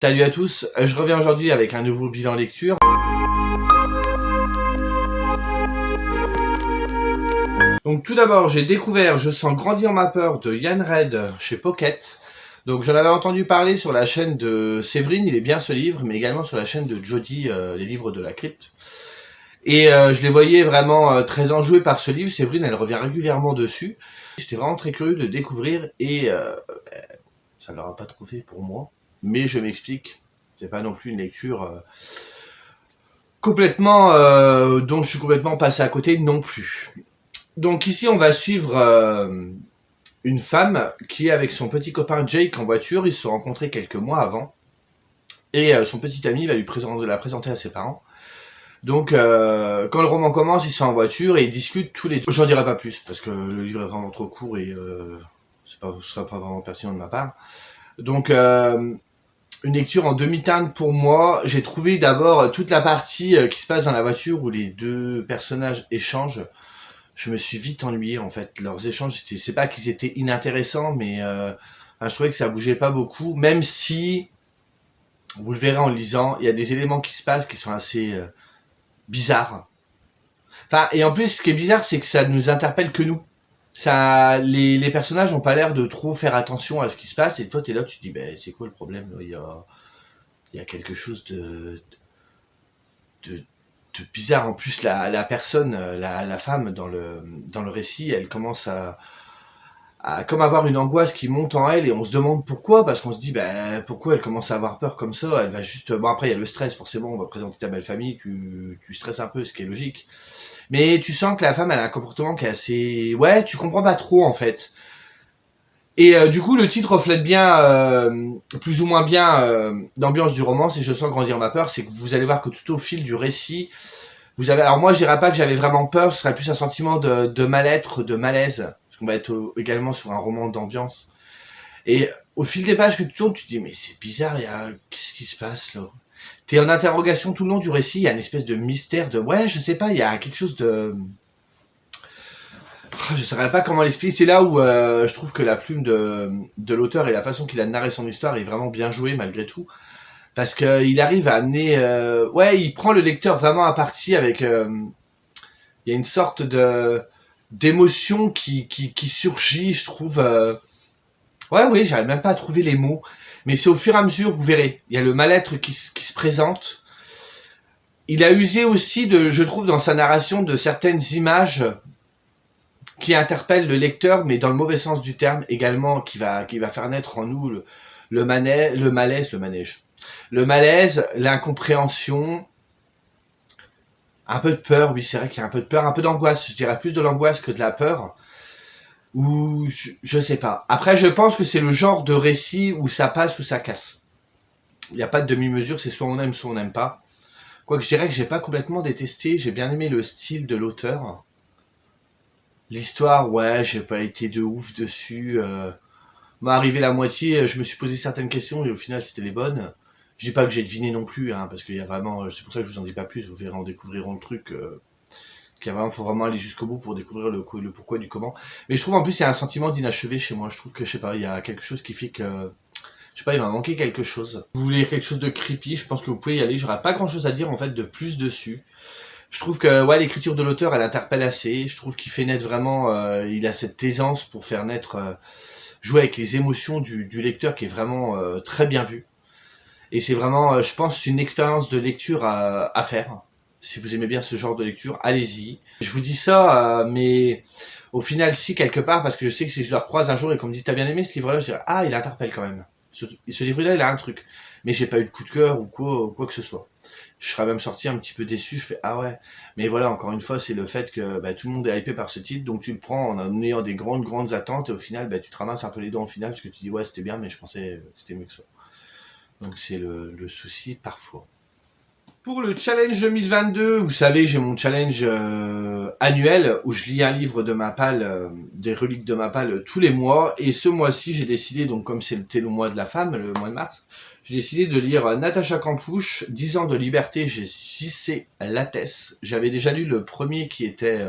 Salut à tous, je reviens aujourd'hui avec un nouveau bilan lecture. Donc tout d'abord, j'ai découvert Je sens grandir ma peur de Yann Red chez Pocket. Donc j'en avais entendu parler sur la chaîne de Séverine, il est bien ce livre, mais également sur la chaîne de Jody, les livres de la crypte. Et je les voyais vraiment très enjoués par ce livre, Séverine elle revient régulièrement dessus. J'étais vraiment très curieux de découvrir et ça ne l'aura pas trop fait pour moi, mais je m'explique, c'est pas non plus une lecture complètement dont je suis complètement passé à côté non plus. Donc ici on va suivre une femme qui est avec son petit copain Jake en voiture, ils se sont rencontrés quelques mois avant, et son petit ami va la présenter à ses parents. Donc quand le roman commence, ils sont en voiture et ils discutent tous les deux. J'en dirai pas plus parce que le livre est vraiment trop court et ce sera pas vraiment pertinent de ma part. Donc une lecture en demi-teinte pour moi. J'ai trouvé d'abord toute la partie qui se passe dans la voiture où les deux personnages échangent. Je me suis vite ennuyé en fait. Leurs échanges, c'est pas qu'ils étaient inintéressants, mais je trouvais que ça bougeait pas beaucoup. Même si, vous le verrez en lisant, il y a des éléments qui se passent qui sont assez bizarres. Enfin, et en plus, ce qui est bizarre, c'est que ça nous interpelle que nous. Les personnages n'ont pas l'air de trop faire attention à ce qui se passe, et toi, t'es là, tu te dis, ben, c'est quoi le problème là, il y a quelque chose de, de bizarre. En plus, la personne, la femme dans le récit, elle commence à comme avoir une angoisse qui monte en elle, et on se demande pourquoi, parce qu'on se dit, ben, pourquoi elle commence à avoir peur comme ça. Elle va juste, bon, après il y a le stress, forcément, on va présenter ta belle famille, tu stresses un peu, ce qui est logique. Mais tu sens que la femme, elle a un comportement qui est assez, ouais, tu comprends pas trop en fait. Et du coup, le titre reflète bien, plus ou moins bien, l'ambiance du roman. C'est Je sens grandir ma peur. C'est que vous allez voir que tout au fil du récit, vous avez. Alors moi, je dirais pas que j'avais vraiment peur. Ce serait plus un sentiment de mal-être, de malaise, parce qu'on va être également sur un roman d'ambiance. Et au fil des pages que tu tournes, tu te dis mais c'est bizarre. Qu'est-ce qui se passe là? T'es en interrogation tout le long du récit. Il y a une espèce de mystère de ouais, je sais pas. Il y a quelque chose de je saurais pas comment l'expliquer. C'est là où je trouve que la plume de l'auteur et la façon qu'il a narré son histoire est vraiment bien jouée malgré tout. Parce qu'il arrive à amener... ouais, il prend le lecteur vraiment à partie avec... Il y a une sorte d'émotion qui surgit, je trouve. Ouais, oui, j'arrive même pas à trouver les mots. Mais c'est au fur et à mesure, vous verrez. Il y a le mal-être qui se présente. Il a usé aussi, je trouve, dans sa narration, de certaines images qui interpelle le lecteur, mais dans le mauvais sens du terme également, qui va faire naître en nous le malaise, l'incompréhension, un peu de peur. Oui, c'est vrai qu'il y a un peu de peur, un peu d'angoisse. Je dirais plus de l'angoisse que de la peur. Ou je sais pas. Après, je pense que c'est le genre de récit où ça passe ou ça casse. Il n'y a pas de demi-mesure, c'est soit on n'aime pas. Quoique je dirais que j'ai pas complètement détesté, j'ai bien aimé le style de l'auteur. L'histoire, ouais, j'ai pas été de ouf dessus. M'a arrivé la moitié, je me suis posé certaines questions et au final c'était les bonnes. Je dis pas que j'ai deviné non plus, hein, parce qu'il y a vraiment, c'est pour ça que je vous en dis pas plus, vous verrez en découvriront le truc, qu'il y a vraiment, faut vraiment aller jusqu'au bout pour découvrir le pourquoi du comment. Mais je trouve en plus il y a un sentiment d'inachevé chez moi, je trouve que, je sais pas, il y a quelque chose qui fait que, je sais pas, il m'a manqué quelque chose. Vous voulez quelque chose de creepy, je pense que vous pouvez y aller, j'aurais pas grand chose à dire en fait de plus dessus. Je trouve que ouais, l'écriture de l'auteur, elle interpelle assez. Je trouve qu'il fait naître vraiment, il a cette aisance pour faire naître, jouer avec les émotions du lecteur qui est vraiment très bien vue. Et c'est vraiment, je pense, une expérience de lecture à faire. Si vous aimez bien ce genre de lecture, allez-y. Je vous dis ça, mais au final, si quelque part, parce que je sais que si je le recroise un jour et qu'on me dit t'as bien aimé ce livre-là, je dirais ah, il interpelle quand même. Ce livre-là, il a un truc. Mais j'ai pas eu de coup de cœur ou quoi que ce soit. Je serais même sorti un petit peu déçu, je fais ah ouais. Mais voilà, encore une fois, c'est le fait que bah, tout le monde est hypé par ce titre, donc tu le prends en ayant des grandes attentes, et au final, bah, tu te ramasses un peu les dents au final, parce que tu dis ouais, c'était bien, mais je pensais que c'était mieux que ça. Donc c'est le souci parfois. Pour le challenge 2022, vous savez, j'ai mon challenge annuel où je lis un livre de ma palle, des reliques de ma palle tous les mois. Et ce mois-ci, j'ai décidé, donc comme c'était le mois de la femme, le mois de mars, j'ai décidé de lire Natacha Campouche, 10 ans de liberté, J.C. Lattès. J'avais déjà lu le premier qui était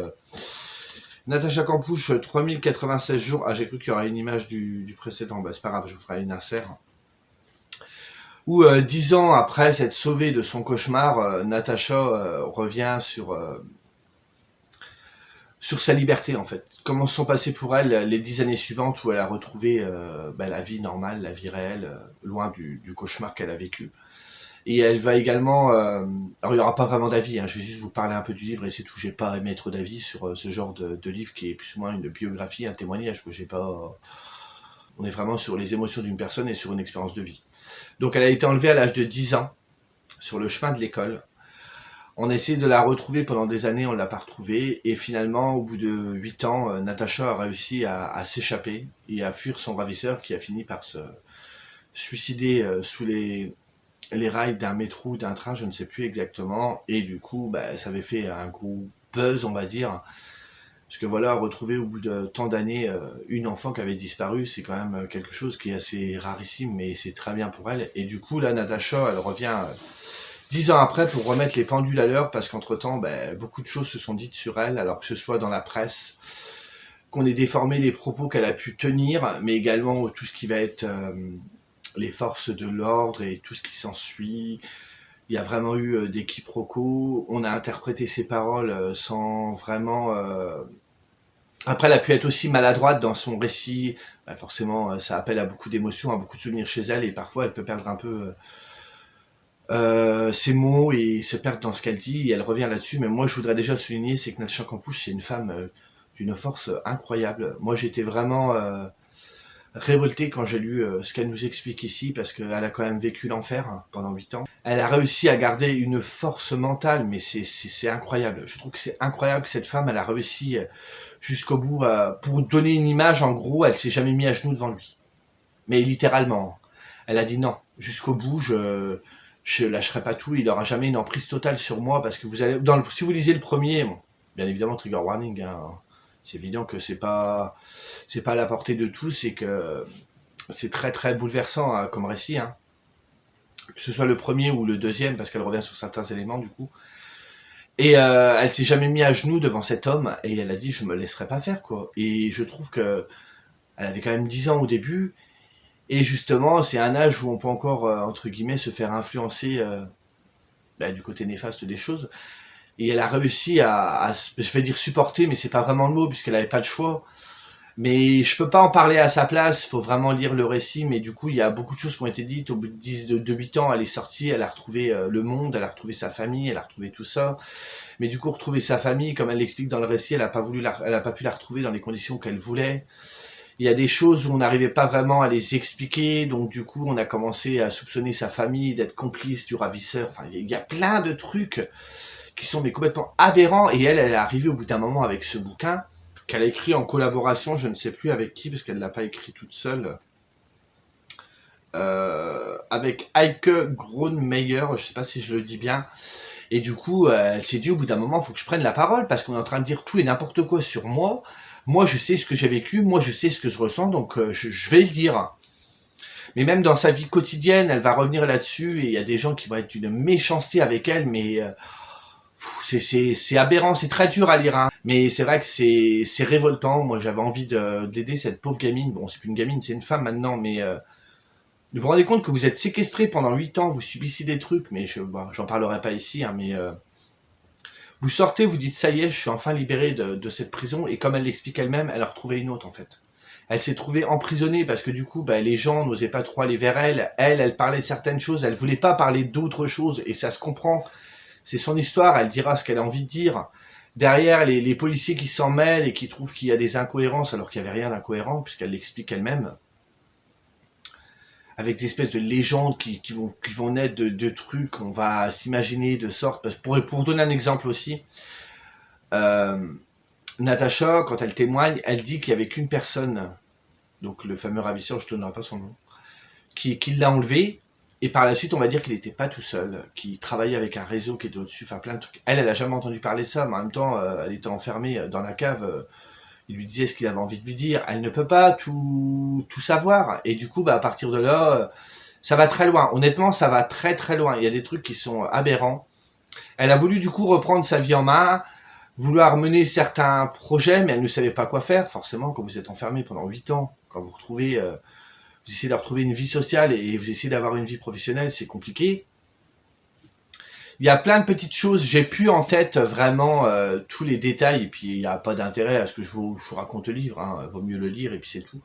Natacha Campouche, 3096 jours. Ah, j'ai cru qu'il y aurait une image du précédent. Bah, c'est pas grave, je vous ferai une insert. où 10 ans après s'être sauvée de son cauchemar, Natacha revient sur sa liberté en fait. Comment se sont passées pour elle les 10 années suivantes où elle a retrouvé la vie normale, la vie réelle, loin du cauchemar qu'elle a vécu. Et elle va également... alors il n'y aura pas vraiment d'avis, hein, je vais juste vous parler un peu du livre et c'est tout. J'ai pas émettre d'avis sur ce genre de livre qui est plus ou moins une biographie, un témoignage. Que j'ai pas... On est vraiment sur les émotions d'une personne et sur une expérience de vie. Donc elle a été enlevée à l'âge de 10 ans sur le chemin de l'école. On a essayé de la retrouver pendant des années, on ne l'a pas retrouvée. Et finalement, au bout de 8 ans, Natacha a réussi à s'échapper et à fuir son ravisseur qui a fini par se suicider sous les rails d'un métro ou d'un train, je ne sais plus exactement. Et du coup, ça avait fait un gros buzz, on va dire. Parce que voilà, retrouver au bout de tant d'années une enfant qui avait disparu, c'est quand même quelque chose qui est assez rarissime, mais c'est très bien pour elle. Et du coup, là, Natacha, elle revient 10 ans après pour remettre les pendules à l'heure, parce qu'entre-temps, beaucoup de choses se sont dites sur elle, alors que ce soit dans la presse, qu'on ait déformé les propos qu'elle a pu tenir, mais également tout ce qui va être les forces de l'ordre et tout ce qui s'ensuit. Il y a vraiment eu des quiproquos, on a interprété ses paroles sans vraiment... Après, elle a pu être aussi maladroite dans son récit. Forcément, ça appelle à beaucoup d'émotions, à beaucoup de souvenirs chez elle, et parfois elle peut perdre un peu ses mots et se perdre dans ce qu'elle dit, et elle revient là-dessus. Mais moi, je voudrais déjà souligner, c'est que Natacha Campouche, c'est une femme d'une force incroyable. Moi, j'étais vraiment révolté quand j'ai lu ce qu'elle nous explique ici, parce qu'elle a quand même vécu l'enfer pendant 8 ans. Elle a réussi à garder une force mentale, mais c'est incroyable. Je trouve que c'est incroyable que cette femme, elle a réussi jusqu'au bout. Pour donner une image, en gros, elle s'est jamais mise à genoux devant lui. Mais littéralement. Elle a dit non, jusqu'au bout, je lâcherai pas tout, il n'aura jamais une emprise totale sur moi, parce que vous allez... si vous lisez le premier, bon, bien évidemment, trigger warning, hein, c'est évident que c'est pas à la portée de tous, et que c'est très très bouleversant comme récit, hein. Que ce soit le premier ou le deuxième, parce qu'elle revient sur certains éléments du coup. Et elle s'est jamais mise à genoux devant cet homme, et elle a dit je me laisserai pas faire quoi. Et je trouve que elle avait quand même 10 ans au début, et justement c'est un âge où on peut encore entre guillemets se faire influencer du côté néfaste des choses. Et elle a réussi je vais dire supporter, mais c'est pas vraiment le mot puisqu'elle avait pas le choix. Mais je peux pas en parler à sa place, il faut vraiment lire le récit, mais du coup il y a beaucoup de choses qui ont été dites. Au bout de 8 ans, elle est sortie, elle a retrouvé le monde, elle a retrouvé sa famille, elle a retrouvé tout ça. Mais du coup retrouver sa famille, comme elle l'explique dans le récit, elle a pas pu la retrouver dans les conditions qu'elle voulait. Il y a des choses où on n'arrivait pas vraiment à les expliquer, donc du coup on a commencé à soupçonner sa famille d'être complice du ravisseur. Enfin il y a plein de trucs qui sont mais complètement aberrants, et elle est arrivée au bout d'un moment avec ce bouquin qu'elle a écrit en collaboration, je ne sais plus avec qui, parce qu'elle ne l'a pas écrit toute seule, avec Heike Gronemeyer, je ne sais pas si je le dis bien. Et du coup, elle s'est dit au bout d'un moment, il faut que je prenne la parole, parce qu'on est en train de dire tout et n'importe quoi sur moi. Moi, je sais ce que j'ai vécu, moi, je sais ce que je ressens, donc je vais le dire. Mais même dans sa vie quotidienne, elle va revenir là-dessus, et il y a des gens qui vont être d'une méchanceté avec elle, mais c'est aberrant, c'est très dur à lire, hein. Mais c'est vrai que c'est révoltant. Moi, j'avais envie d'aider cette pauvre gamine. Bon, c'est plus une gamine, c'est une femme maintenant, mais vous vous rendez compte que vous êtes séquestré pendant 8 ans, vous subissez des trucs, mais j'en parlerai pas ici, hein, mais vous sortez, vous dites ça y est, je suis enfin libéré de cette prison, et comme elle l'explique elle-même, elle a retrouvé une autre en fait. Elle s'est trouvée emprisonnée parce que du coup, les gens n'osaient pas trop aller vers elle. Elle parlait de certaines choses, elle voulait pas parler d'autres choses, et ça se comprend. C'est son histoire, elle dira ce qu'elle a envie de dire. Derrière, les policiers qui s'en mêlent et qui trouvent qu'il y a des incohérences, alors qu'il n'y avait rien d'incohérent, puisqu'elle l'explique elle-même, avec des espèces de légendes qui vont naître de trucs, on va s'imaginer de sorte... Pour donner un exemple aussi, Natacha, quand elle témoigne, elle dit qu'il n'y avait qu'une personne, donc le fameux ravisseur, je ne donnerai pas son nom, qui l'a enlevé. Et par la suite, on va dire qu'il n'était pas tout seul, qu'il travaillait avec un réseau qui était au-dessus, enfin plein de trucs. Elle a jamais entendu parler de ça, mais en même temps, elle était enfermée dans la cave. Il lui disait ce qu'il avait envie de lui dire. Elle ne peut pas tout savoir. Et du coup, à partir de là, ça va très loin. Honnêtement, ça va très très loin. Il y a des trucs qui sont aberrants. Elle a voulu du coup reprendre sa vie en main, vouloir mener certains projets, mais elle ne savait pas quoi faire. Forcément, quand vous êtes enfermé pendant 8 ans, quand vous retrouvez... vous essayez de retrouver une vie sociale et vous essayez d'avoir une vie professionnelle, c'est compliqué. Il y a plein de petites choses, j'ai plus en tête vraiment tous les détails, et puis il n'y a pas d'intérêt à ce que je vous raconte le livre, hein, vaut mieux le lire et puis c'est tout.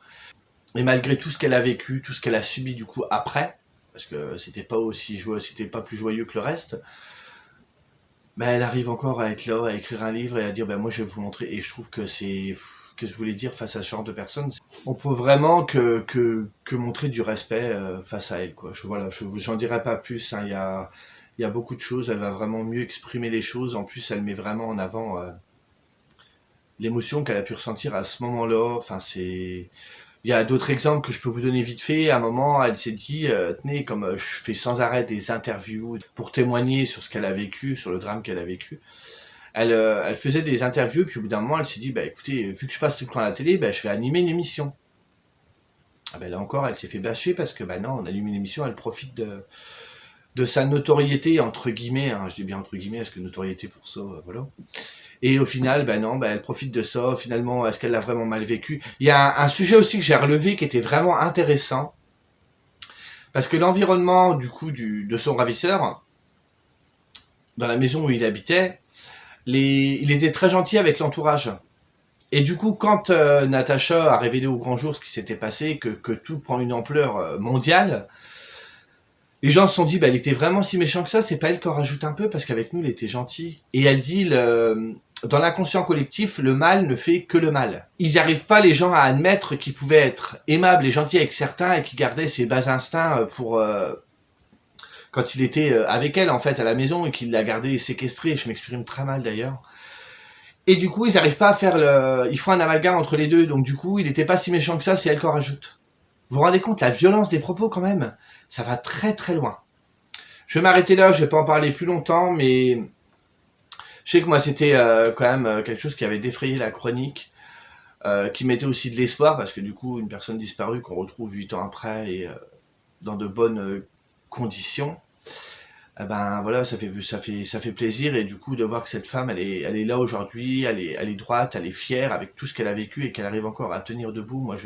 Et malgré tout ce qu'elle a vécu, tout ce qu'elle a subi du coup après, parce que c'était pas aussi joyeux, c'était pas plus joyeux que le reste, ben elle arrive encore à être là, à écrire un livre et à dire ben moi je vais vous montrer, et je trouve que c'est que je voulais dire face à ce genre de personnes, on peut vraiment que montrer du respect face à elle, quoi. Voilà, j'en dirai pas plus, hein, il y a beaucoup de choses, elle va vraiment mieux exprimer les choses, en plus elle met vraiment en avant l'émotion qu'elle a pu ressentir à ce moment-là, enfin c'est... Il y a d'autres exemples que je peux vous donner vite fait. À un moment, elle s'est dit, tenez, comme je fais sans arrêt des interviews pour témoigner sur ce qu'elle a vécu, sur le drame qu'elle a vécu, elle faisait des interviews, puis au bout d'un moment, elle s'est dit, bah écoutez, vu que je passe tout le temps à la télé, bah, je vais animer une émission. Ah ben là encore, elle s'est fait bâcher parce que bah non, on allume une émission, elle profite de sa notoriété, entre guillemets, hein, je dis bien entre guillemets, parce que notoriété pour ça, voilà. Et au final, ben non, ben elle profite de ça. Finalement, est-ce qu'elle l'a vraiment mal vécu? Il y a un sujet aussi que j'ai relevé qui était vraiment intéressant, parce que l'environnement du coup de son ravisseur, dans la maison où il habitait, il était très gentil avec l'entourage. Et du coup, quand Natacha a révélé au grand jour ce qui s'était passé, que tout prend une ampleur mondiale, les gens se sont dit, bah, il était vraiment si méchant que ça, c'est pas elle qui en rajoute un peu, parce qu'avec nous, il était gentil. Et elle dit, dans l'inconscient collectif, le mal ne fait que le mal. Ils n'y arrivent pas, les gens, à admettre qu'ils pouvaient être aimables et gentils avec certains et qu'ils gardaient ses bas instincts pour... quand il était avec elle, en fait, à la maison, et qu'il l'a gardé séquestré, je m'exprime très mal d'ailleurs. Et du coup, ils n'arrivent pas à faire le... Ils font un amalgame entre les deux, donc du coup, il n'était pas si méchant que ça, c'est elle qui en rajoute. Vous vous rendez compte, la violence des propos, quand même, ça va très très loin. Je vais m'arrêter là, je vais pas en parler plus longtemps, mais je sais que moi c'était quand même quelque chose qui avait défrayé la chronique, qui mettait aussi de l'espoir, parce que du coup une personne disparue qu'on retrouve 8 ans après et dans de bonnes conditions, ben voilà, ça fait plaisir, et du coup de voir que cette femme elle est là aujourd'hui, elle est droite, elle est fière avec tout ce qu'elle a vécu et qu'elle arrive encore à tenir debout, moi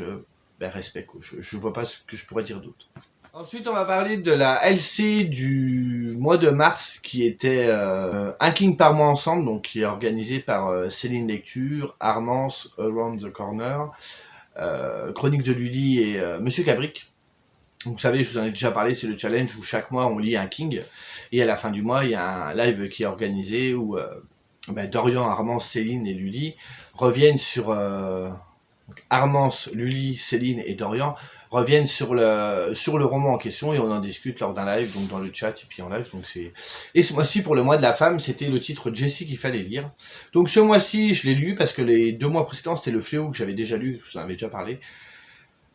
respect, quoi. Je vois pas ce que je pourrais dire d'autre. Ensuite, on va parler de la LC du mois de mars, qui était un King par mois ensemble, donc qui est organisé par Céline Lecture, Armance, Around the Corner, Chronique de Lully et Monsieur Cabric. Vous savez, je vous en ai déjà parlé, c'est le challenge où chaque mois on lit un King, et à la fin du mois, il y a un live qui est organisé où Dorian, Armance, Céline et Lully reviennent sur... Armance, Lully, Céline et Dorian reviennent sur le roman en question, et on en discute lors d'un live, donc dans le chat et puis en live. Donc c'est... Et ce mois-ci, pour le mois de la femme, c'était le titre Jessie qu'il fallait lire. Donc ce mois-ci, je l'ai lu parce que les 2 mois précédents, c'était Le Fléau que j'avais déjà lu, je vous en avais déjà parlé.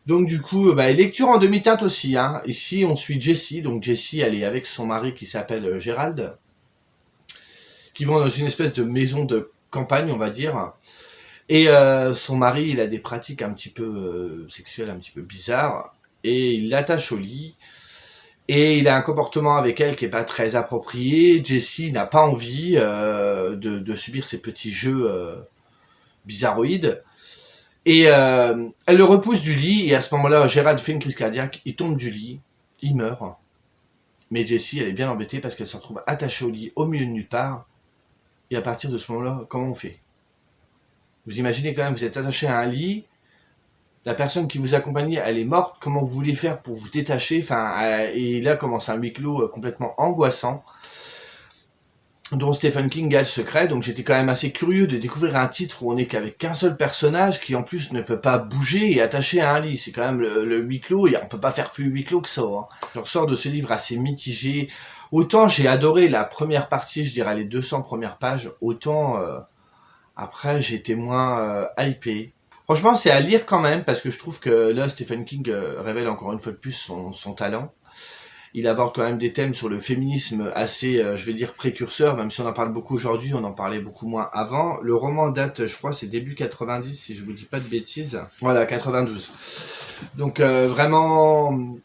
Donc du coup, lecture en demi-teinte aussi, hein. Ici, on suit Jessie. Donc Jessie, elle est avec son mari qui s'appelle Gérald, qui vont dans une espèce de maison de campagne, on va dire. Et son mari, il a des pratiques un petit peu sexuelles, un petit peu bizarres, et il l'attache au lit, et il a un comportement avec elle qui est pas très approprié. Jessie n'a pas envie de subir ces petits jeux bizarroïdes, et elle le repousse du lit, et à ce moment-là, Gérald fait une crise cardiaque, il tombe du lit, il meurt, mais Jessie, elle est bien embêtée parce qu'elle se retrouve attachée au lit, au milieu de nulle part, et à partir de ce moment-là, comment on fait? Vous imaginez quand même, vous êtes attaché à un lit, la personne qui vous accompagnait, elle est morte, comment vous voulez faire pour vous détacher? Et là commence un huis clos complètement angoissant, dont Stephen King a le secret. Donc j'étais quand même assez curieux de découvrir un titre où on n'est qu'avec qu'un seul personnage, qui en plus ne peut pas bouger et attaché à un lit. C'est quand même le huis clos, et on peut pas faire plus huis clos que ça, hein. Je ressors de ce livre assez mitigé. Autant j'ai adoré la première partie, je dirais les 200 premières pages, autant après j'étais moins hypé. Franchement, c'est à lire quand même, parce que je trouve que là, Stephen King révèle encore une fois de plus son talent. Il aborde quand même des thèmes sur le féminisme assez, je vais dire, précurseur, même si on en parle beaucoup aujourd'hui, on en parlait beaucoup moins avant. Le roman date, je crois, c'est début 90, si je vous dis pas de bêtises. Voilà, 92. Donc vraiment,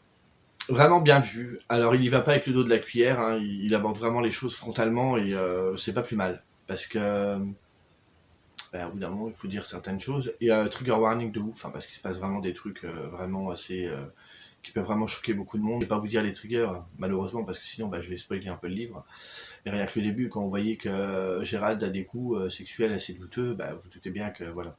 vraiment bien vu. Alors, il y va pas avec le dos de la cuillère, hein, il aborde vraiment les choses frontalement, et c'est pas plus mal. Parce que... au bout d'un moment, il faut dire certaines choses. Il y a un trigger warning de ouf, hein, parce qu'il se passe vraiment des trucs vraiment assez qui peuvent vraiment choquer beaucoup de monde. Je vais pas vous dire les triggers, malheureusement, parce que sinon je vais spoiler un peu le livre. Et rien que le début, quand vous voyez que Gérald a des coups sexuels assez douteux, vous doutez bien que voilà.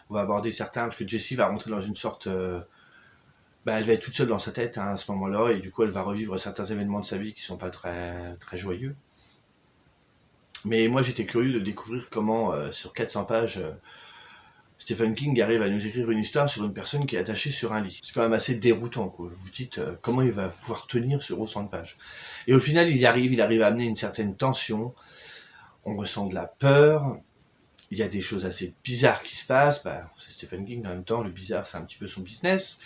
On va aborder certains, parce que Jessie va rentrer dans une sorte... elle va être toute seule dans sa tête à ce moment-là, et du coup elle va revivre certains événements de sa vie qui sont pas très, très joyeux. Mais moi j'étais curieux de découvrir comment, sur 400 pages, Stephen King arrive à nous écrire une histoire sur une personne qui est attachée sur un lit. C'est quand même assez déroutant, quoi. Vous vous dites comment il va pouvoir tenir sur autant de pages. Et au final il arrive à amener une certaine tension, on ressent de la peur, il y a des choses assez bizarres qui se passent, c'est Stephen King en même temps, le bizarre c'est un petit peu son business.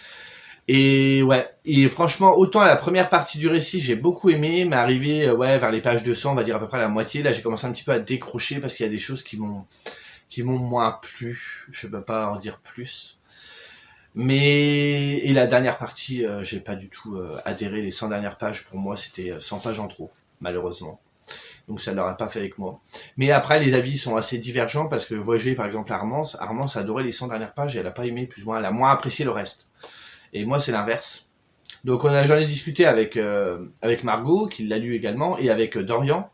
Et ouais, et franchement, autant la première partie du récit, j'ai beaucoup aimé, mais arrivé vers les pages 200, on va dire à peu près la moitié, là j'ai commencé un petit peu à décrocher parce qu'il y a des choses qui m'ont moins plu, je peux pas en dire plus. Mais et la dernière partie, j'ai pas du tout adhéré, les 100 dernières pages pour moi c'était 100 pages en trop, malheureusement. Donc ça n'aurait pas fait avec moi. Mais après les avis sont assez divergents parce que voyez par exemple Armance adorait les 100 dernières pages et elle a pas aimé plus ou moins, elle a moins apprécié le reste. Et moi, c'est l'inverse. Donc, j'en ai discuté avec Margot, qui l'a lu également, et avec Dorian.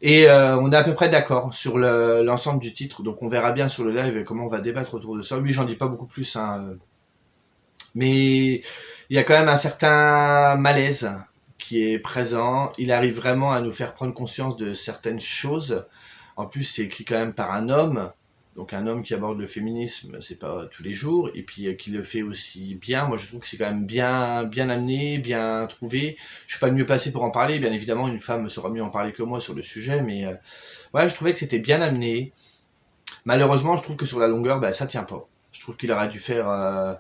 Et on est à peu près d'accord sur l'ensemble du titre. Donc, on verra bien sur le live comment on va débattre autour de ça. Lui, j'en dis pas beaucoup plus. Mais il y a quand même un certain malaise qui est présent. Il arrive vraiment à nous faire prendre conscience de certaines choses. En plus, c'est écrit quand même par un homme. Donc un homme qui aborde le féminisme, c'est pas tous les jours, et puis qui le fait aussi bien. Moi, je trouve que c'est quand même bien amené, bien trouvé. Je suis pas le mieux placé pour en parler. Bien évidemment, une femme saura mieux en parler que moi sur le sujet, mais je trouvais que c'était bien amené. Malheureusement, je trouve que sur la longueur, ça tient pas. Je trouve qu'il aurait dû faire...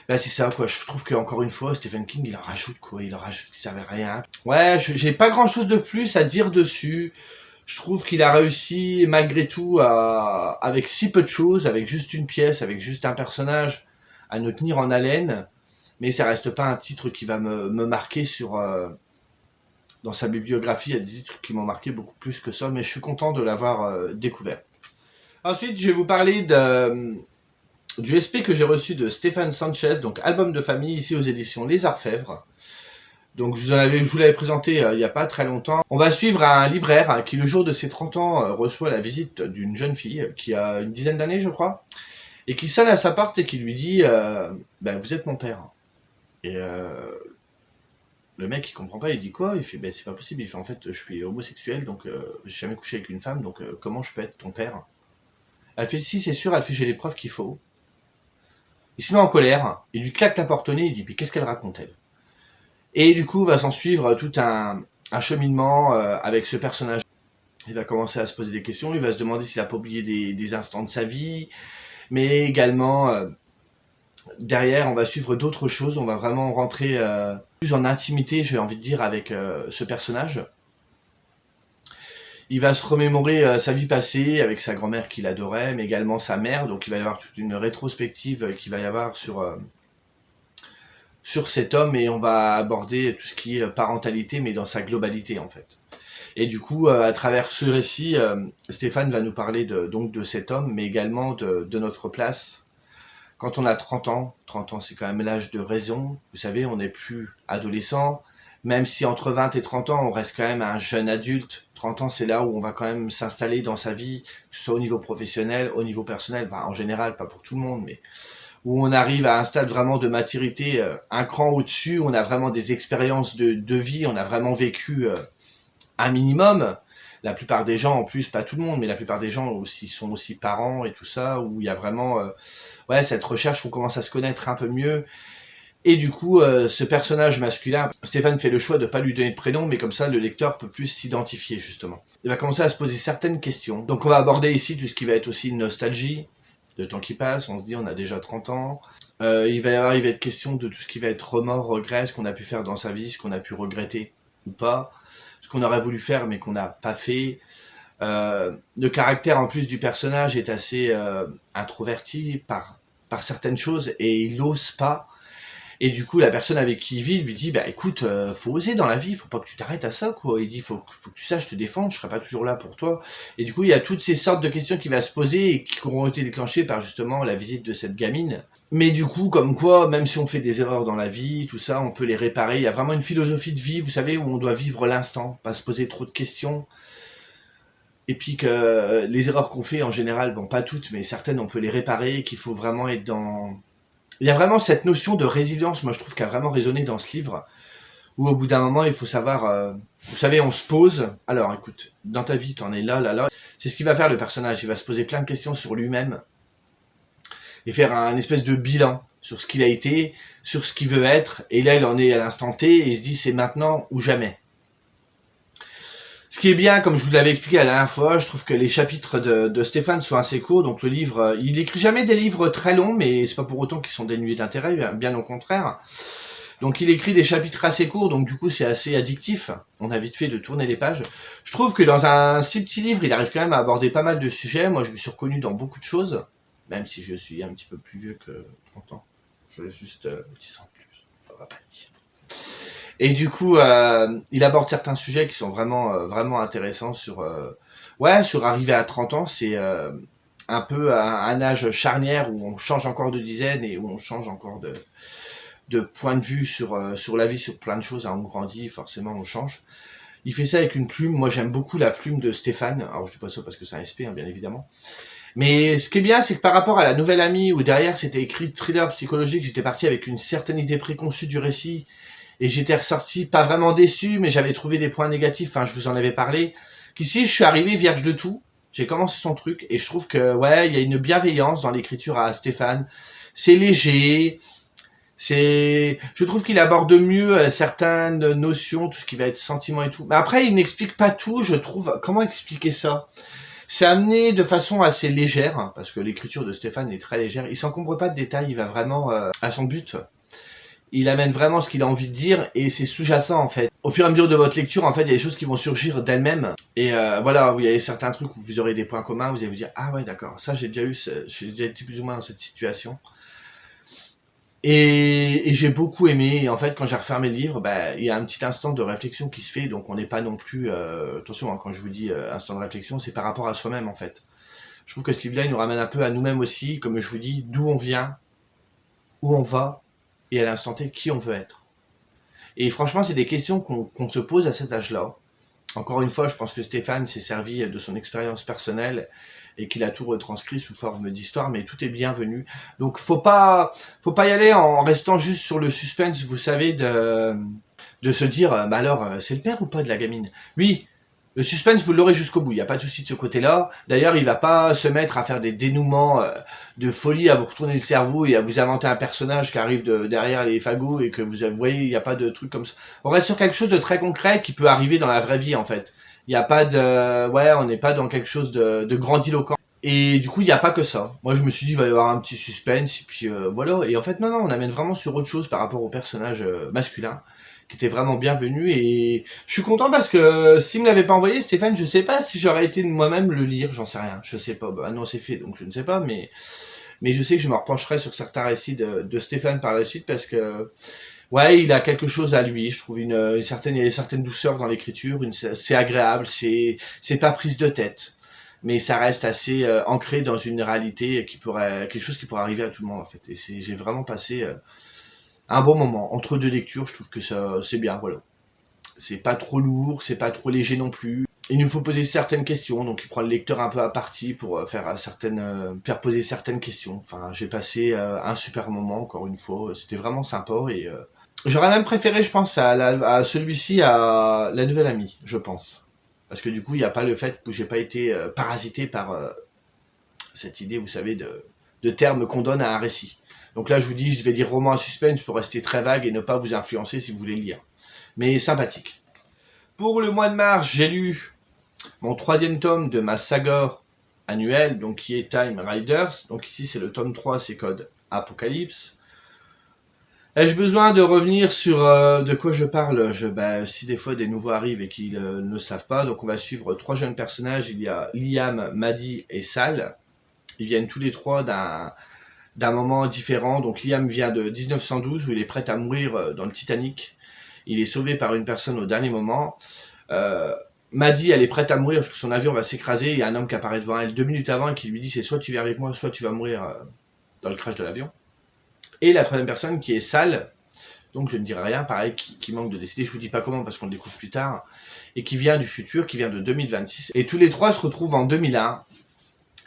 c'est ça, quoi. Je trouve qu'encore une fois, Stephen King, il en rajoute, quoi. Il en rajoute qui servait à rien. Ouais, j'ai pas grand-chose de plus à dire dessus. Je trouve qu'il a réussi, malgré tout, avec si peu de choses, avec juste une pièce, avec juste un personnage, à nous tenir en haleine. Mais ça reste pas un titre qui va me marquer dans sa bibliographie. Il y a des titres qui m'ont marqué beaucoup plus que ça, mais je suis content de l'avoir découvert. Ensuite, je vais vous parler du SP que j'ai reçu de Stéphane Sanchez, donc album de famille, ici aux éditions Les Orfèvres. Donc je vous l'avais présenté il n'y a pas très longtemps. On va suivre un libraire qui le jour de ses 30 ans reçoit la visite d'une jeune fille qui a une dizaine d'années je crois, et qui sonne à sa porte et qui lui dit vous êtes mon père. Et le mec il comprend pas, il dit quoi? Il fait c'est pas possible, il fait en fait je suis homosexuel donc j'ai jamais couché avec une femme donc comment je peux être ton père? Elle fait si c'est sûr, elle fait j'ai les preuves qu'il faut. Il se met en colère, il lui claque la porte au nez, il dit mais qu'est-ce qu'elle raconte elle? Et du coup, va s'en suivre tout un cheminement avec ce personnage. Il va commencer à se poser des questions, il va se demander s'il a pas oublié des instants de sa vie, mais également, derrière, on va suivre d'autres choses, on va vraiment rentrer plus en intimité, j'ai envie de dire, avec ce personnage. Il va se remémorer sa vie passée avec sa grand-mère qu'il adorait, mais également sa mère, donc il va y avoir toute une rétrospective qu'il va y avoir sur cet homme, et on va aborder tout ce qui est parentalité, mais dans sa globalité en fait. Et du coup, à travers ce récit, Stéphane va nous parler donc de cet homme, mais également de notre place. Quand on a 30 ans c'est quand même l'âge de raison, vous savez, on n'est plus adolescent, même si entre 20 et 30 ans, on reste quand même un jeune adulte. 30 ans, c'est là où on va quand même s'installer dans sa vie, que ce soit au niveau professionnel, au niveau personnel, en général, pas pour tout le monde, mais où on arrive à un stade vraiment de maturité, un cran au-dessus, on a vraiment des expériences de vie, on a vraiment vécu un minimum. La plupart des gens, en plus, pas tout le monde, mais la plupart des gens aussi sont aussi parents et tout ça, où il y a vraiment cette recherche où on commence à se connaître un peu mieux. Et du coup, ce personnage masculin, Stéphane fait le choix de ne pas lui donner de prénom, mais comme ça, le lecteur peut plus s'identifier, justement. Il va commencer à se poser certaines questions. Donc on va aborder ici tout ce qui va être aussi une nostalgie, de temps qui passe, on se dit on a déjà 30 ans. Il va être question de tout ce qui va être remords, regrets, ce qu'on a pu faire dans sa vie, ce qu'on a pu regretter ou pas, ce qu'on aurait voulu faire mais qu'on n'a pas fait. Le caractère en plus du personnage est assez introverti par certaines choses et il n'ose pas. Et du coup, la personne avec qui il vit lui dit, bah écoute, faut oser dans la vie, faut pas que tu t'arrêtes à ça, quoi. Il dit, faut que tu saches te défendre, je serai pas toujours là pour toi. Et du coup, il y a toutes ces sortes de questions qui vont se poser et qui auront été déclenchées par justement la visite de cette gamine. Mais du coup, comme quoi, même si on fait des erreurs dans la vie, tout ça, on peut les réparer. Il y a vraiment une philosophie de vie, vous savez, où on doit vivre l'instant, pas se poser trop de questions. Et puis que les erreurs qu'on fait en général, bon pas toutes, mais certaines on peut les réparer, qu'il faut vraiment être dans... Il y a vraiment cette notion de résilience, moi je trouve, qui a vraiment résonné dans ce livre, où au bout d'un moment il faut savoir, vous savez, on se pose, alors écoute, dans ta vie t'en es là, là, là, c'est ce qu'il va faire le personnage, il va se poser plein de questions sur lui-même, et faire un espèce de bilan sur ce qu'il a été, sur ce qu'il veut être, et là il en est à l'instant T, et il se dit c'est maintenant ou jamais. Ce qui est bien, comme je vous l'avais expliqué la dernière fois, je trouve que les chapitres de Stéphane sont assez courts, donc le livre, il écrit jamais des livres très longs, mais c'est pas pour autant qu'ils sont dénués d'intérêt, bien au contraire. Donc il écrit des chapitres assez courts, donc du coup c'est assez addictif, on a vite fait de tourner les pages. Je trouve que dans un si petit livre, il arrive quand même à aborder pas mal de sujets, moi je me suis reconnu dans beaucoup de choses, même si je suis un petit peu plus vieux que 30 ans, je juste 10 ans de plus, on va pas dire. Et du coup, il aborde certains sujets qui sont vraiment intéressants sur, sur arriver à 30 ans, c'est un peu un âge charnière où on change encore de dizaine et où on change encore de point de vue sur la vie, sur plein de choses. Hein, on grandit, forcément, on change. Il fait ça avec une plume. Moi, j'aime beaucoup la plume de Stéphane. Alors, je dis pas ça parce que c'est un SP, hein, bien évidemment. Mais ce qui est bien, c'est que par rapport à la nouvelle amie, où derrière c'était écrit thriller psychologique, j'étais parti avec une certaine idée préconçue du récit, et j'étais ressorti pas vraiment déçu, mais j'avais trouvé des points négatifs, enfin je vous en avais parlé, qu'ici je suis arrivé vierge de tout, j'ai commencé son truc, et je trouve que, ouais, il y a une bienveillance dans l'écriture à Stéphane, c'est léger, je trouve qu'il aborde mieux certaines notions, tout ce qui va être sentiment et tout, mais après il n'explique pas tout, je trouve, comment expliquer ça ? C'est amené de façon assez légère, hein, parce que l'écriture de Stéphane est très légère. Il s'encombre pas de détails, il va vraiment à son but. Il amène vraiment ce qu'il a envie de dire et c'est sous-jacent en fait. Au fur et à mesure de votre lecture, en fait, il y a des choses qui vont surgir d'elles-mêmes. Et voilà, il y a certains trucs où vous aurez des points communs, vous allez vous dire « Ah ouais, d'accord, ça j'ai déjà été plus ou moins dans cette situation. » Et j'ai beaucoup aimé, et en fait quand j'ai refermé le livre, il y a un petit instant de réflexion qui se fait, donc on n'est pas non plus, attention hein, quand je vous dis instant de réflexion, c'est par rapport à soi-même en fait. Je trouve que ce livre-là il nous ramène un peu à nous-mêmes aussi, comme je vous dis, d'où on vient, où on va, et à l'instant T, qui on veut être. Et franchement c'est des questions qu'on se pose à cet âge-là. Encore une fois, je pense que Stéphane s'est servi de son expérience personnelle, et qu'il a tout retranscrit sous forme d'histoire, mais tout est bienvenu. Donc faut pas y aller en restant juste sur le suspense, vous savez, de se dire, bah alors, c'est le père ou pas de la gamine? Oui, le suspense, vous l'aurez jusqu'au bout, il n'y a pas de souci de ce côté-là. D'ailleurs, il va pas se mettre à faire des dénouements de folie, à vous retourner le cerveau et à vous inventer un personnage qui arrive derrière les fagots et que vous voyez, il n'y a pas de truc comme ça. On reste sur quelque chose de très concret qui peut arriver dans la vraie vie, en fait. Il n'y a pas de... Ouais, on n'est pas dans quelque chose de grandiloquent. Et du coup, il n'y a pas que ça. Moi, je me suis dit, il va y avoir un petit suspense, et puis voilà. Et en fait, non, on amène vraiment sur autre chose par rapport au personnage masculin, qui était vraiment bienvenu. Et je suis content parce que s'il me l'avait pas envoyé, Stéphane, je sais pas si j'aurais été moi-même le lire, j'en sais rien. Je sais pas. Bah non, c'est fait, donc je ne sais pas, mais je sais que je me repencherai sur certains récits de Stéphane par la suite parce que... Ouais, il a quelque chose à lui, je trouve il y a une certaine douceur dans l'écriture, c'est agréable, c'est pas prise de tête, mais ça reste assez ancré dans une réalité quelque chose qui pourrait arriver à tout le monde en fait. Et j'ai vraiment passé un bon moment entre deux lectures, je trouve que ça c'est bien, voilà. C'est pas trop lourd, c'est pas trop léger non plus. Il nous faut poser certaines questions, donc il prend le lecteur un peu à partie pour faire poser certaines questions. Enfin, j'ai passé un super moment encore une fois, c'était vraiment sympa et j'aurais même préféré, je pense, à celui-ci à La Nouvelle Amie, je pense. Parce que du coup, il n'y a pas le fait que j'ai pas été parasité par cette idée, vous savez, de termes qu'on donne à un récit. Donc là, je vous dis, je vais lire roman à suspense pour rester très vague et ne pas vous influencer si vous voulez le lire. Mais sympathique. Pour le mois de mars, j'ai lu mon 3e tome de ma saga annuelle, donc qui est Time Riders. Donc ici, c'est le tome 3, c'est Code Apocalypse. Ai-je besoin de revenir sur de quoi je parle? Si des fois des nouveaux arrivent et qu'ils ne savent pas, donc on va suivre 3 jeunes personnages. Il y a Liam, Maddie et Sal. Ils viennent tous les 3 d'un moment différent. Donc Liam vient de 1912 où il est prêt à mourir dans le Titanic. Il est sauvé par une personne au dernier moment. Euh, Maddie, elle est prête à mourir parce que son avion va s'écraser. Il y a un homme qui apparaît devant elle 2 minutes avant et qui lui dit c'est soit tu viens avec moi, soit tu vas mourir dans le crash de l'avion. Et la troisième personne qui est Sal, donc je ne dirai rien, pareil, qui manque de décider, je vous dis pas comment parce qu'on le découvre plus tard, et qui vient du futur, qui vient de 2026. Et tous les trois se retrouvent en 2001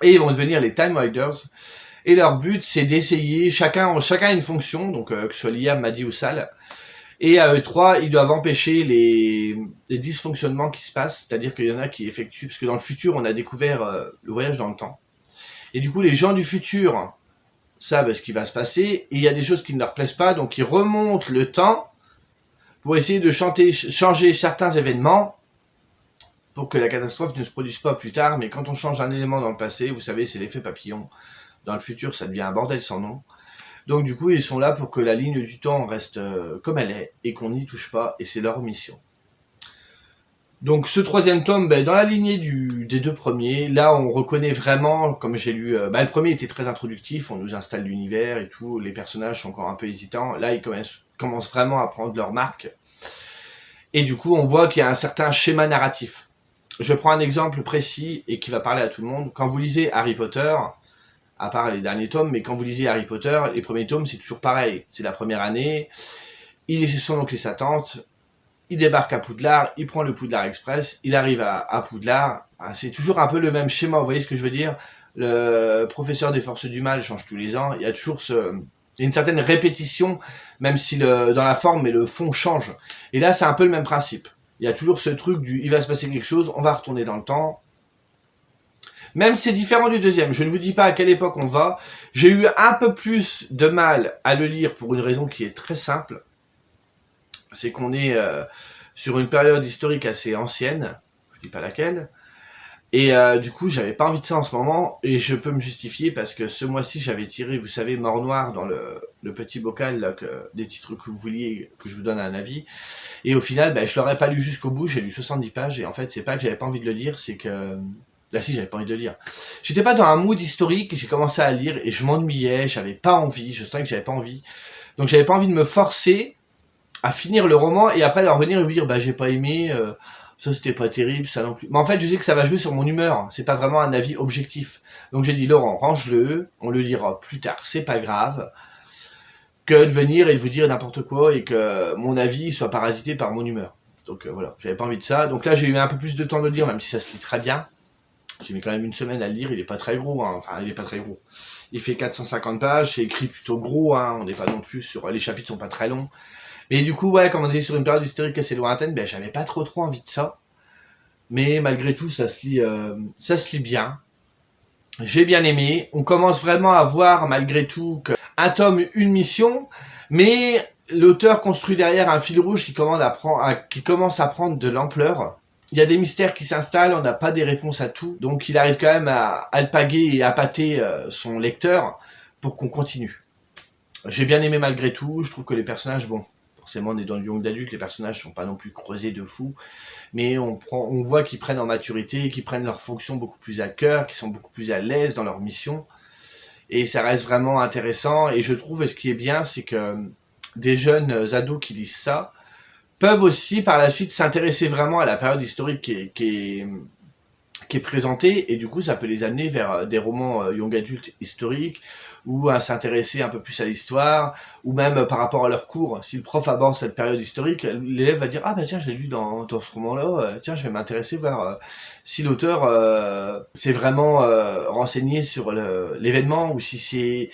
et ils vont devenir les Time Riders. Et leur but, c'est d'essayer, chacun a une fonction, donc que ce soit Liam, Maddie ou Sal, et à eux trois, ils doivent empêcher les dysfonctionnements qui se passent, c'est-à-dire qu'il y en a qui effectuent, parce que dans le futur, on a découvert le voyage dans le temps. Et du coup, les gens du futur savent ce qui va se passer, et il y a des choses qui ne leur plaisent pas, donc ils remontent le temps pour essayer de changer certains événements pour que la catastrophe ne se produise pas plus tard. Mais quand on change un élément dans le passé, vous savez, c'est l'effet papillon. Dans le futur, ça devient un bordel sans nom. Donc du coup, ils sont là pour que la ligne du temps reste comme elle est et qu'on n'y touche pas, et c'est leur mission. Donc ce troisième tome, dans la lignée des deux premiers, là on reconnaît vraiment, comme j'ai lu, le premier était très introductif, on nous installe l'univers et tout, les personnages sont encore un peu hésitants, là ils commencent vraiment à prendre leur marque, et du coup on voit qu'il y a un certain schéma narratif. Je prends un exemple précis et qui va parler à tout le monde. Quand vous lisez Harry Potter, à part les derniers tomes, mais quand vous lisez Harry Potter, les premiers tomes c'est toujours pareil, c'est la première année, il est chez son oncle et sa tante, il débarque à Poudlard, il prend le Poudlard Express, il arrive à Poudlard, c'est toujours un peu le même schéma, vous voyez ce que je veux dire? Le professeur des forces du mal change tous les ans, il y a toujours une certaine répétition, même si dans la forme, mais le fond change. Et là, c'est un peu le même principe. Il y a toujours ce truc il va se passer quelque chose, on va retourner dans le temps. Même si c'est différent du deuxième, je ne vous dis pas à quelle époque on va. J'ai eu un peu plus de mal à le lire pour une raison qui est très simple. C'est qu'on est sur une période historique assez ancienne, je dis pas laquelle, et du coup j'avais pas envie de ça en ce moment, et je peux me justifier parce que ce mois-ci j'avais tiré, vous savez, Mort Noir dans le petit bocal là, des titres que vous vouliez que je vous donne un avis, et au final je l'aurais pas lu jusqu'au bout, j'ai lu 70 pages, et en fait c'est pas que j'avais pas envie de le lire, c'est que... Là si, j'avais pas envie de le lire. J'étais pas dans un mood historique, et j'ai commencé à lire, et je m'ennuyais, j'avais pas envie, je sentais que j'avais pas envie, donc j'avais pas envie de me forcer à finir le roman et après leur revenir et vous dire j'ai pas aimé, ça c'était pas terrible, ça non plus. Mais en fait je sais que ça va jouer sur mon humeur, c'est pas vraiment un avis objectif. Donc j'ai dit Laurent, range-le, on le lira plus tard, c'est pas grave, que de venir et de vous dire n'importe quoi et que mon avis soit parasité par mon humeur. Donc voilà, j'avais pas envie de ça. Donc là j'ai eu un peu plus de temps de le lire, même si ça se lit très bien. J'ai mis quand même une semaine à le lire, il est pas très gros, hein. Enfin il est pas très gros. Il fait 450 pages, c'est écrit plutôt gros, hein. On n'est pas non plus sur... Les chapitres sont pas très longs. Mais du coup, comme on était sur une période historique assez lointaine, j'avais pas trop envie de ça. Mais malgré tout, ça se lit bien. J'ai bien aimé. On commence vraiment à voir, malgré tout, qu'un tome, une mission, mais l'auteur construit derrière un fil rouge qui commence à prendre de l'ampleur. Il y a des mystères qui s'installent, on n'a pas des réponses à tout, donc il arrive quand même à alpaguer et appâter son lecteur pour qu'on continue. J'ai bien aimé malgré tout, je trouve que les personnages, forcément on est dans du young d'adulte, les personnages sont pas non plus creusés de fou, mais on voit qu'ils prennent en maturité, qu'ils prennent leur fonction beaucoup plus à cœur, qu'ils sont beaucoup plus à l'aise dans leur mission, et ça reste vraiment intéressant, et je trouve, et ce qui est bien, c'est que des jeunes ados qui lisent ça, peuvent aussi par la suite s'intéresser vraiment à la période historique qui est présentée, et du coup ça peut les amener vers des romans young adultes historiques, ou à s'intéresser un peu plus à l'histoire, ou même par rapport à leur cours. Si le prof aborde cette période historique, l'élève va dire tiens, je l'ai lu dans ce roman-là, tiens, je vais m'intéresser voir si l'auteur s'est vraiment renseigné sur l'événement, ou s'il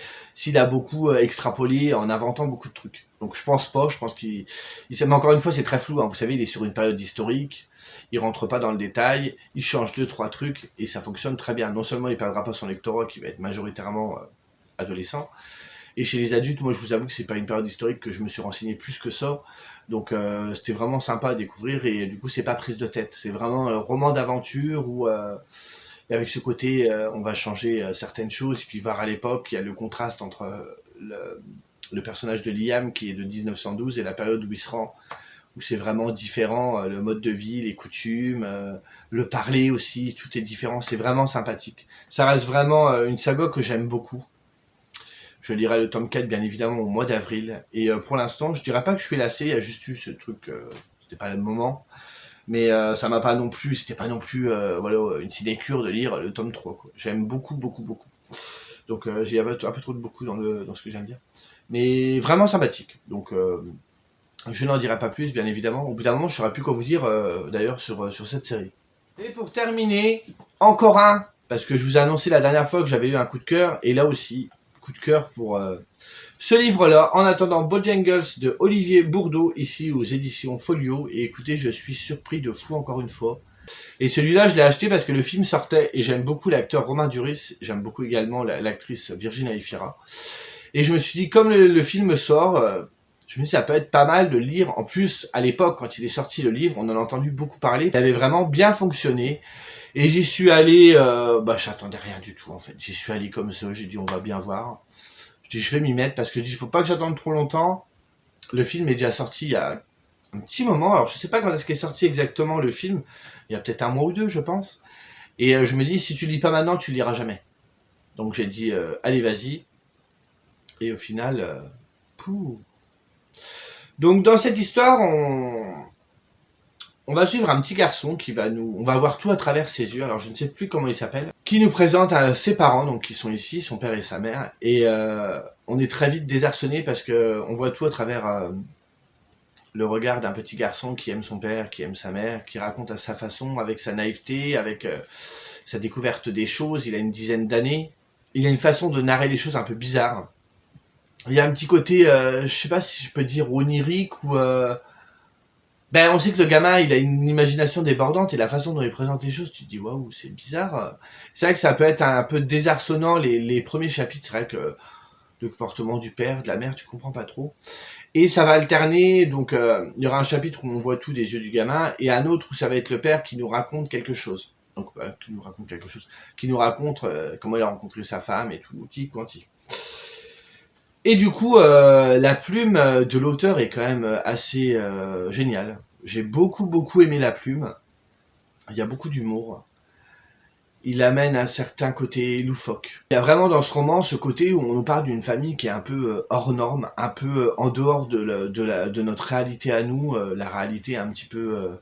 a beaucoup extrapolé en inventant beaucoup de trucs. Donc je pense qu'il... Mais encore une fois, c'est très flou, hein. Vous savez, il est sur une période historique, il rentre pas dans le détail, il change 2-3 trucs, et ça fonctionne très bien. Non seulement il perdra pas son lectorat, qui va être majoritairement adolescent, et chez les adultes, moi je vous avoue que c'est pas une période historique que je me suis renseigné plus que ça, donc c'était vraiment sympa à découvrir, et du coup c'est pas prise de tête, c'est vraiment un roman d'aventure où avec ce côté on va changer certaines choses, et puis voir à l'époque, il y a le contraste entre le personnage de Liam qui est de 1912 et la période où il se rend, où c'est vraiment différent, le mode de vie, les coutumes, le parler aussi, tout est différent, c'est vraiment sympathique. Ça reste vraiment une saga que j'aime beaucoup. Je lirai le tome 4 bien évidemment au mois d'avril. Et pour l'instant, je dirais pas que je suis lassé, il y a juste eu ce truc, c'était pas le moment. Mais ça m'a pas non plus, c'était pas non plus voilà, une sinécure de lire le tome 3, quoi. J'aime beaucoup, beaucoup, beaucoup. Donc j'ai un peu trop de beaucoup dans ce que je viens de dire. Mais vraiment sympathique. Donc je n'en dirai pas plus, bien évidemment. Au bout d'un moment, je ne saurais plus quoi vous dire d'ailleurs sur cette série. Et pour terminer, encore un, parce que je vous ai annoncé la dernière fois que j'avais eu un coup de cœur, et là aussi, coup de cœur pour ce livre-là, En attendant Bojangles de Olivier Bourdeau, ici aux éditions Folio. Et écoutez, je suis surpris de fou encore une fois. Et celui-là, je l'ai acheté parce que le film sortait, et j'aime beaucoup l'acteur Romain Duris, j'aime beaucoup également l'actrice Virginia Efira. Et je me suis dit, comme le film sort, je me dis ça peut être pas mal de lire. En plus, à l'époque, quand il est sorti le livre, on en a entendu beaucoup parler. Il avait vraiment bien fonctionné. Et j'y suis allé, j'attendais rien du tout en fait. J'y suis allé comme ça, j'ai dit on va bien voir. Je dis je vais m'y mettre parce que je dis il faut pas que j'attende trop longtemps. Le film est déjà sorti il y a un petit moment. Alors je sais pas quand est-ce qu'est sorti exactement le film. Il y a peut-être un mois ou deux, je pense. Et je me dis si tu lis pas maintenant, tu liras jamais. Donc j'ai dit allez vas-y. Et au final, pouh. Donc dans cette histoire, on va suivre un petit garçon qui va on va voir tout à travers ses yeux. Alors je ne sais plus comment il s'appelle, qui nous présente ses parents, donc qui sont ici, son père et sa mère. Et on est très vite désarçonné parce que on voit tout à travers le regard d'un petit garçon qui aime son père, qui aime sa mère, qui raconte à sa façon, avec sa naïveté, avec sa découverte des choses. Il a une dizaine d'années. Il a une façon de narrer les choses un peu bizarre. Il y a un petit côté, je sais pas si je peux dire onirique ou on sait que le gamin, il a une imagination débordante et la façon dont il présente les choses, tu te dis waouh, c'est bizarre. C'est vrai que ça peut être un peu désarçonnant les premiers chapitres, c'est vrai que le comportement du père, de la mère, tu comprends pas trop. Et ça va alterner, donc il y aura un chapitre où on voit tout des yeux du gamin et un autre où ça va être le père qui nous raconte quelque chose. Donc qui nous raconte comment il a rencontré sa femme et tout, petit quanti. Et du coup, la plume de l'auteur est quand même assez géniale. J'ai beaucoup aimé la plume. Il y a beaucoup d'humour. Il amène un certain côté loufoque. Il y a vraiment dans ce roman ce côté où on nous parle d'une famille qui est un peu hors norme, un peu en dehors de notre réalité à nous, la réalité un petit peu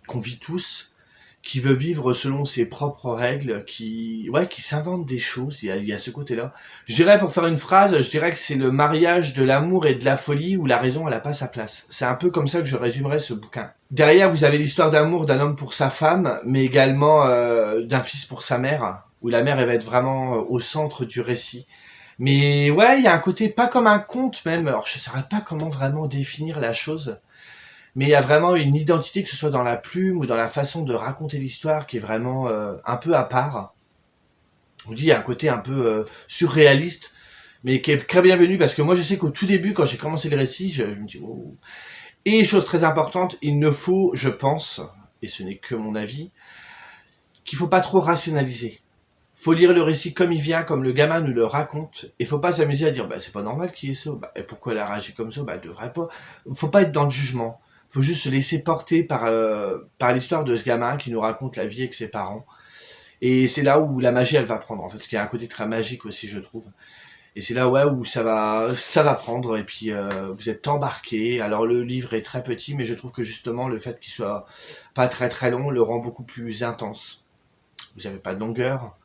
qu'on vit tous, qui veut vivre selon ses propres règles, qui s'invente des choses, il y a ce côté-là. Je dirais, pour faire une phrase, je dirais que c'est le mariage de l'amour et de la folie où la raison, elle a pas sa place. C'est un peu comme ça que je résumerais ce bouquin. Derrière, vous avez l'histoire d'amour d'un homme pour sa femme, mais également d'un fils pour sa mère, où la mère, elle va être vraiment au centre du récit. Mais ouais, il y a un côté pas comme un conte même, alors je ne saurais pas comment vraiment définir la chose, mais il y a vraiment une identité, que ce soit dans la plume ou dans la façon de raconter l'histoire, qui est vraiment un peu à part. Je vous dis, il y a un côté un peu surréaliste, mais qui est très bienvenu, parce que moi je sais qu'au tout début, quand j'ai commencé le récit, je me dis, oh. Et chose très importante, il ne faut, je pense, et ce n'est que mon avis, qu'il faut pas trop rationaliser. Faut lire le récit comme il vient, comme le gamin nous le raconte, et faut pas s'amuser à dire, c'est pas normal qu'il y ait ça, et pourquoi elle a réagi comme ça, elle devrait pas. Faut pas être dans le jugement. Faut juste se laisser porter par l'histoire de ce gamin qui nous raconte la vie avec ses parents. Et c'est là où la magie, elle va prendre, en fait, parce qu'il y a un côté très magique aussi, je trouve. Et c'est là où ça va prendre, et puis vous êtes embarqué. Alors le livre est très petit, mais je trouve que justement le fait qu'il soit pas très très long le rend beaucoup plus intense. Vous avez pas de longueur.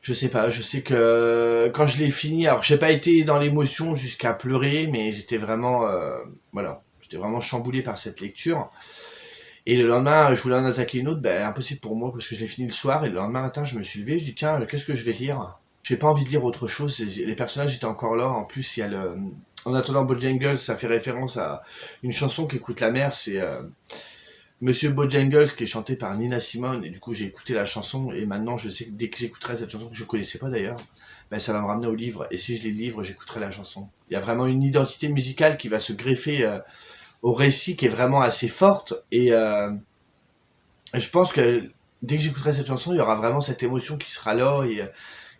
Je sais pas, je sais que quand je l'ai fini, alors j'ai pas été dans l'émotion jusqu'à pleurer, mais j'étais vraiment, j'étais vraiment chamboulé par cette lecture. Et le lendemain, je voulais en attaquer une autre, impossible pour moi parce que je l'ai fini le soir. Et le lendemain matin, je me suis levé, je dis tiens, qu'est-ce que je vais lire? J'ai pas envie de lire autre chose. Les personnages étaient encore là. En plus, il y a en attendant Bojangles, ça fait référence à une chanson qu'écoute la mère, c'est Monsieur Bojangles qui est chanté par Nina Simone. Et du coup, j'ai écouté la chanson et maintenant, je sais que dès que j'écouterai cette chanson que je connaissais pas d'ailleurs, ça va me ramener au livre. Et si je lis le livre, j'écouterai la chanson. Il y a vraiment une identité musicale qui va se greffer au récit qui est vraiment assez forte. Et je pense que dès que j'écouterai cette chanson, il y aura vraiment cette émotion qui sera là et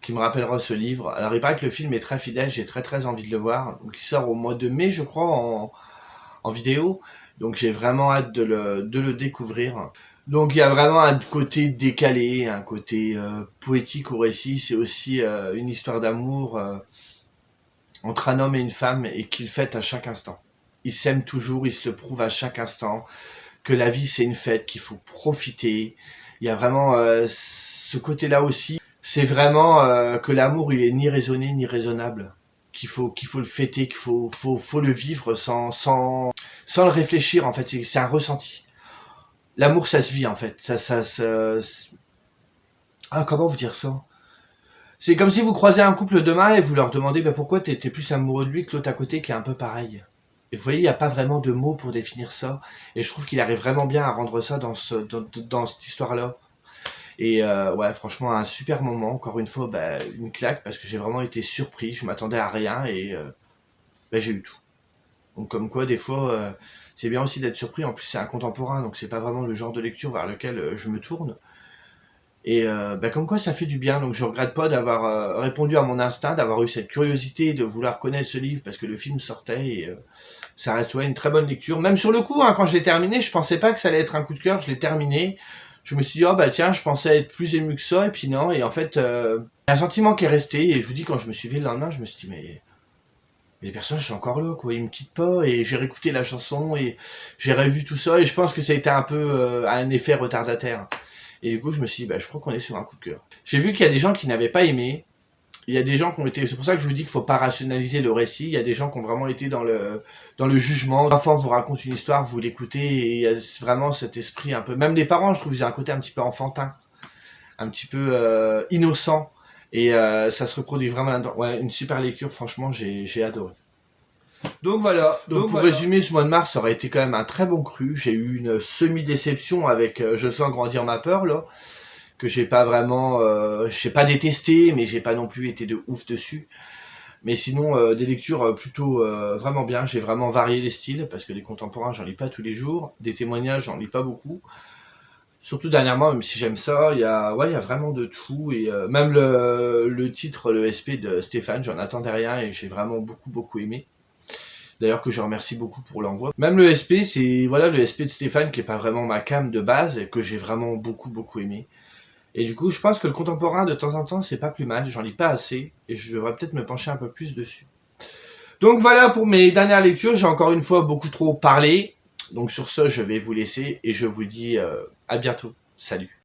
qui me rappellera ce livre. Alors il paraît que le film est très fidèle, j'ai très envie de le voir. Donc il sort au mois de mai, je crois, en vidéo. Donc j'ai vraiment hâte de le découvrir. Donc il y a vraiment un côté décalé, un côté poétique au récit. C'est aussi une histoire d'amour entre un homme et une femme et qu'ils fêtent à chaque instant. Ils s'aiment toujours, ils se le prouvent à chaque instant, que la vie c'est une fête, qu'il faut profiter. Il y a vraiment ce côté-là aussi. C'est vraiment que l'amour il est ni raisonné ni raisonnable. Qu'il faut le fêter, faut le vivre sans le réfléchir en fait. C'est un ressenti. L'amour ça se vit en fait. Ah, comment vous dire ça? C'est comme si vous croisez un couple demain et vous leur demandez bah, pourquoi t'es plus amoureux de lui que l'autre à côté qui est un peu pareil. Et vous voyez, il n'y a pas vraiment de mots pour définir ça. Et je trouve qu'il arrive vraiment bien à rendre ça dans cette histoire-là. Et ouais, franchement, un super moment. Encore une fois, bah, une claque parce que j'ai vraiment été surpris. Je m'attendais à rien et bah, j'ai eu tout. Donc comme quoi, des fois, c'est bien aussi d'être surpris. En plus, c'est un contemporain, donc c'est pas vraiment le genre de lecture vers lequel je me tourne. Et bah, comme quoi ça fait du bien, donc je regrette pas d'avoir répondu à mon instinct, d'avoir eu cette curiosité de vouloir connaître ce livre parce que le film sortait et ça reste ouais, une très bonne lecture. Même sur le coup, hein, quand je l'ai terminé, je pensais pas que ça allait être un coup de cœur, je l'ai terminé. Je me suis dit, oh bah tiens, je pensais être plus ému que ça, et puis non, et en fait, un sentiment qui est resté, et je vous dis, quand je me suis levé le lendemain, je me suis dit, mais les personnages sont encore là, quoi, ils me quittent pas, et j'ai réécouté la chanson, et j'ai revu tout ça, et je pense que ça a été un peu un effet retardataire. Et du coup, je me suis dit, bah, je crois qu'on est sur un coup de cœur. J'ai vu qu'il y a des gens qui n'avaient pas aimé. Il y a des gens qui ont été. C'est pour ça que je vous dis qu'il faut pas rationaliser le récit. Il y a des gens qui ont vraiment été dans le jugement. L'enfant vous raconte une histoire, vous l'écoutez, et il y a vraiment cet esprit un peu. Même les parents, je trouve, ils ont un côté un petit peu enfantin, un petit peu innocent. Et ça se reproduit vraiment là-dedans. Ouais, une super lecture, franchement, j'ai adoré. Donc voilà, donc pour résumer, ce mois de mars ça aurait été quand même un très bon cru. J'ai eu une semi-déception avec Je sens grandir ma peur, là, que j'ai pas vraiment, j'ai pas détesté, mais j'ai pas non plus été de ouf dessus. Mais sinon, des lectures plutôt vraiment bien. J'ai vraiment varié les styles, parce que les contemporains, j'en lis pas tous les jours. Des témoignages, j'en lis pas beaucoup. Surtout dernièrement, même si j'aime ça, il y a vraiment de tout. Et même le titre, le SP de Stéphane, j'en attendais rien et j'ai vraiment beaucoup aimé. D'ailleurs que je remercie beaucoup pour l'envoi. Même le SP, c'est voilà le SP de Stéphane qui est pas vraiment ma came de base et que j'ai vraiment beaucoup aimé. Et du coup, je pense que le contemporain de temps en temps, c'est pas plus mal. J'en lis pas assez et je devrais peut-être me pencher un peu plus dessus. Donc voilà pour mes dernières lectures. J'ai encore une fois beaucoup trop parlé. Donc sur ce, je vais vous laisser et je vous dis à bientôt. Salut.